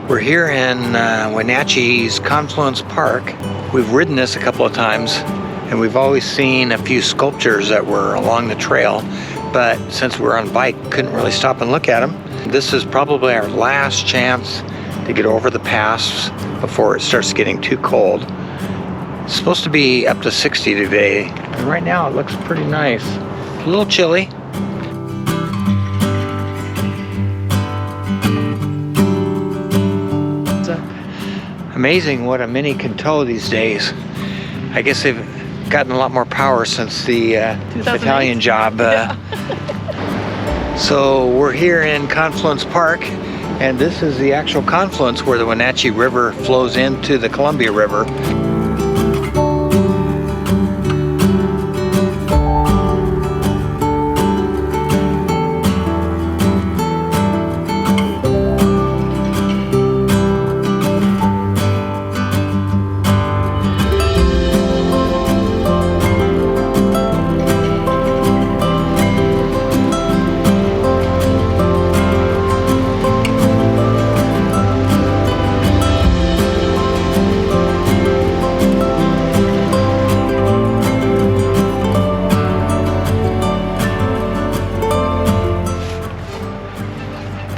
We're here in Wenatchee's Confluence Park. We've ridden this a couple of times, and we've always seen a few sculptures that were along the trail, but since we're on bike, couldn't really stop and look at them. This is probably our last chance to get over the pass before it starts getting too cold. It's supposed to be up to 60 today, and right now it looks pretty nice. A little chilly. Amazing what a Mini can tow these days. I guess they've gotten a lot more power since the battalion job. So we're here in Confluence Park, and this is the actual confluence where the Wenatchee River flows into the Columbia River.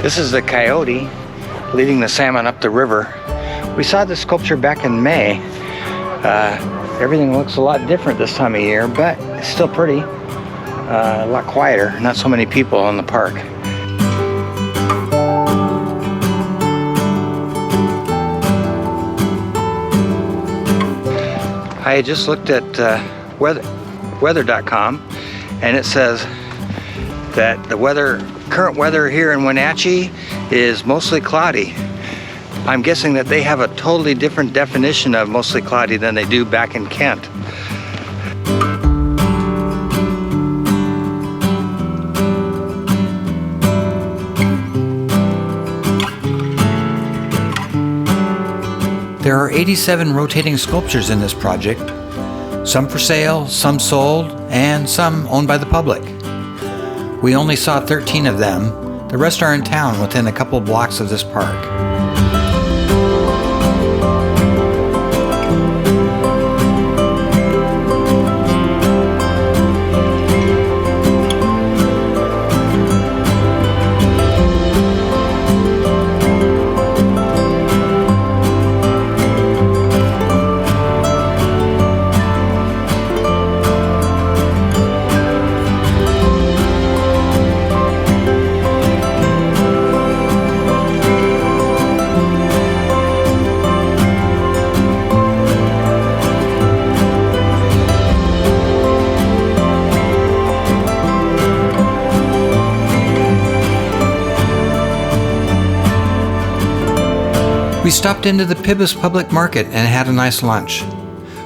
This is the coyote leading the salmon up the river. We saw this sculpture back in May. Everything looks a lot different this time of year, but it's still pretty. A lot quieter, not so many people in the park. I just looked at weather.com, and it says that the current weather here in Wenatchee is mostly cloudy. I'm guessing that they have a totally different definition of mostly cloudy than they do back in Kent. There are 87 rotating sculptures in this project, some for sale, some sold, and some owned by the public. We only saw 13 of them. The rest are in town within a couple blocks of this park. We stopped into the Pybus public market and had a nice lunch.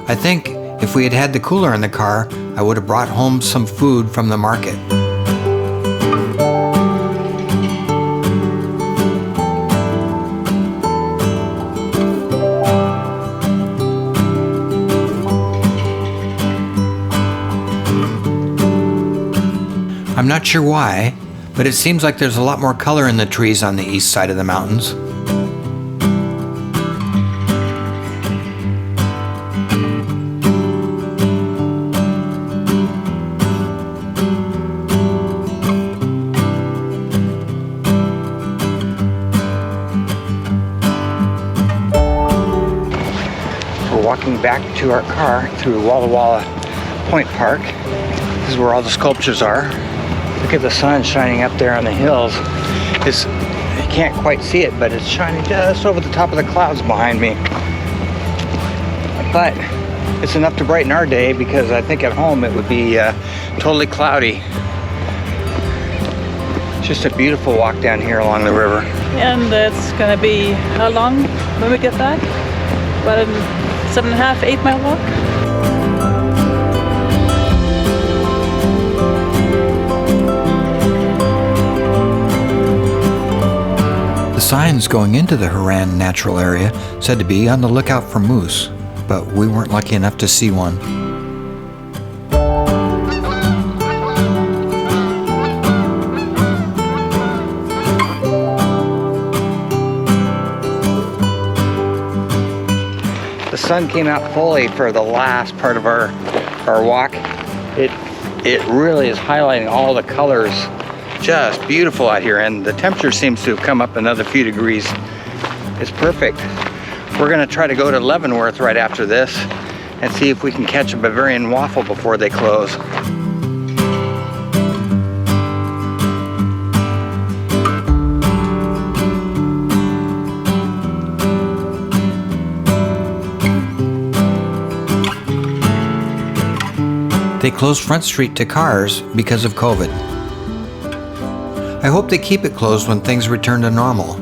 I think if we had had the cooler in the car, I would have brought home some food from the market. I'm not sure why, but it seems like there's a lot more color in the trees on the east side of the mountains. Walking back to our car through Walla Walla Point Park. This is where all the sculptures are. Look at the sun shining up there on the hills. You can't quite see it, but it's shining just over the top of the clouds behind me. But it's enough to brighten our day, because I think at home it would be totally cloudy. It's just a beautiful walk down here along the river. And it's gonna be how long when we get back? About 7.5, 8 mile walk. The signs going into the Horan natural area said to be on the lookout for moose, but we weren't lucky enough to see one. sun came out fully for the last part of our walk, it really is highlighting all the colors. Just beautiful out here, and the temperature seems to have come up another few degrees. It's perfect. We're gonna try to go to Leavenworth right after this and see if we can catch a Bavarian waffle before they close. They closed Front Street to cars because of COVID. I hope they keep it closed when things return to normal.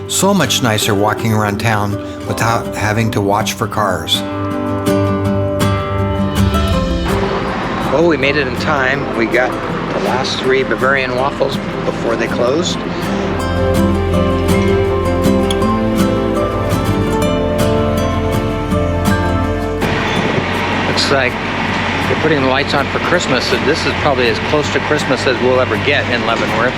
So much nicer walking around town without having to watch for cars. Well, we made it in time. We got the last 3 Bavarian waffles before they closed. Looks like they're putting the lights on for Christmas, so this is probably as close to Christmas as we'll ever get in Leavenworth.